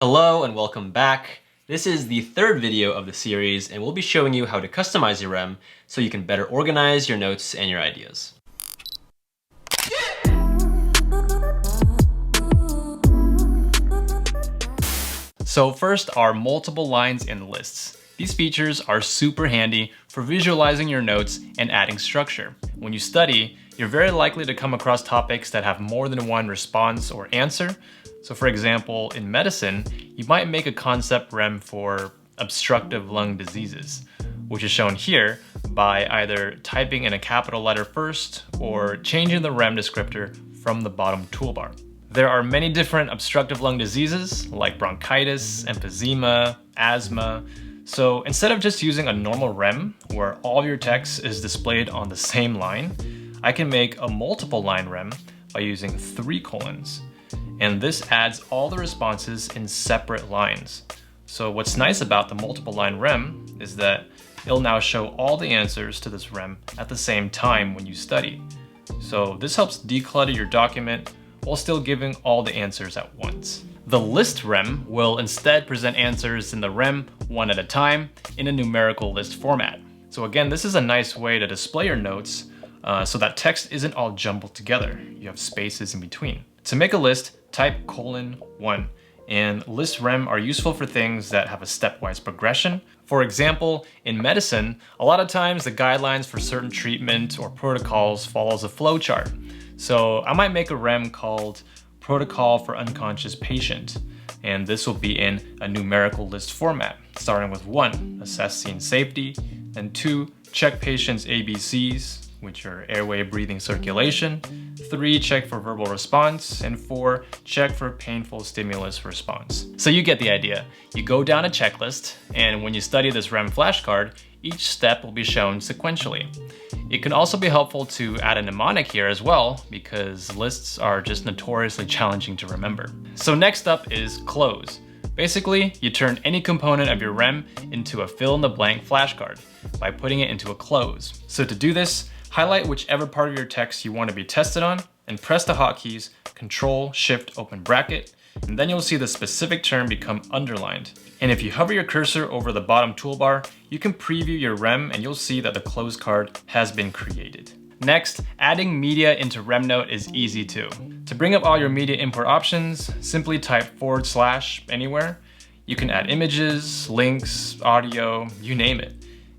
Hello and welcome back. This is the third video of the series and we'll be showing you how to customize your Rem so you can better organize your notes and your ideas. So first are multiple lines and lists. These features are super handy for visualizing your notes and adding structure. When you study, you're very likely to come across topics that have more than one response or answer. So for example, in medicine, you might make a concept Rem for obstructive lung diseases, which is shown here by either typing in a capital letter first or changing the Rem descriptor from the bottom toolbar. There are many different obstructive lung diseases like bronchitis, emphysema, asthma. So instead of just using a normal Rem where all your text is displayed on the same line, I can make a multiple line Rem by using 3 colons. And this adds all the responses in separate lines. So what's nice about the multiple line Rem is that it'll now show all the answers to this Rem at the same time when you study. So this helps declutter your document while still giving all the answers at once. The list Rem will instead present answers in the Rem one at a time in a numerical list format. So again, this is a nice way to display your notes so that text isn't all jumbled together. You have spaces in between. To make a list, type :1, and list Rem are useful for things that have a stepwise progression. For example, in medicine, a lot of times the guidelines for certain treatment or protocols follows a flowchart. So I might make a Rem called Protocol for Unconscious Patient, and this will be in a numerical list format, starting with 1, assess scene safety, then 2, check patient's ABCs, which are airway, breathing, circulation, 3, check for verbal response, and 4, check for painful stimulus response. So you get the idea. You go down a checklist, and when you study this Rem flashcard, each step will be shown sequentially. It can also be helpful to add a mnemonic here as well, because lists are just notoriously challenging to remember. So next up is cloze. Basically, you turn any component of your Rem into a fill-in-the-blank flashcard by putting it into a cloze. So to do this, highlight whichever part of your text you want to be tested on and press the hotkeys Ctrl-Shift open bracket, and then you'll see the specific term become underlined. And if you hover your cursor over the bottom toolbar, you can preview your Rem and you'll see that the cloze card has been created. Next, adding media into RemNote is easy too. To bring up all your media import options, simply type / anywhere. You can add images, links, audio, you name it.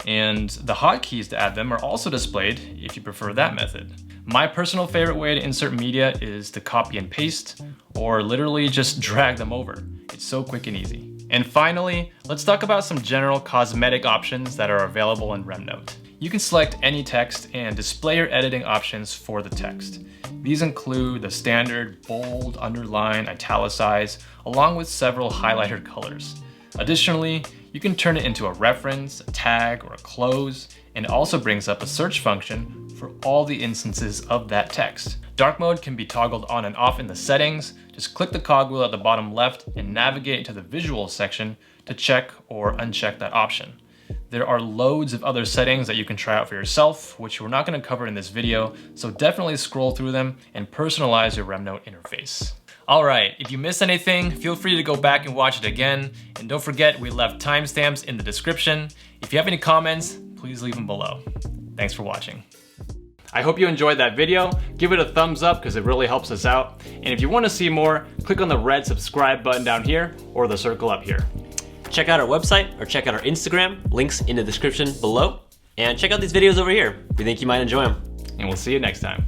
And the hotkeys to add them are also displayed if you prefer that method. My personal favorite way to insert media is to copy and paste, or literally just drag them over. It's so quick and easy. And finally, let's talk about some general cosmetic options that are available in RemNote. You can select any text and display your editing options for the text. These include the standard bold, underline, italicize, along with several highlighter colors. Additionally, you can turn it into a reference, a tag, or a cloze, and it also brings up a search function for all the instances of that text. Dark mode can be toggled on and off in the settings. Just click the cogwheel at the bottom left and navigate to the visual section to check or uncheck that option. There are loads of other settings that you can try out for yourself, which we're not going to cover in this video, so definitely scroll through them and personalize your RemNote interface. Alright, if you missed anything, feel free to go back and watch it again, and don't forget we left timestamps in the description. If you have any comments, please leave them below. Thanks for watching. I hope you enjoyed that video. Give it a thumbs up because it really helps us out. And if you want to see more, click on the red subscribe button down here or the circle up here. Check out our website or check out our Instagram, links in the description below. And check out these videos over here. We think you might enjoy them. And we'll see you next time.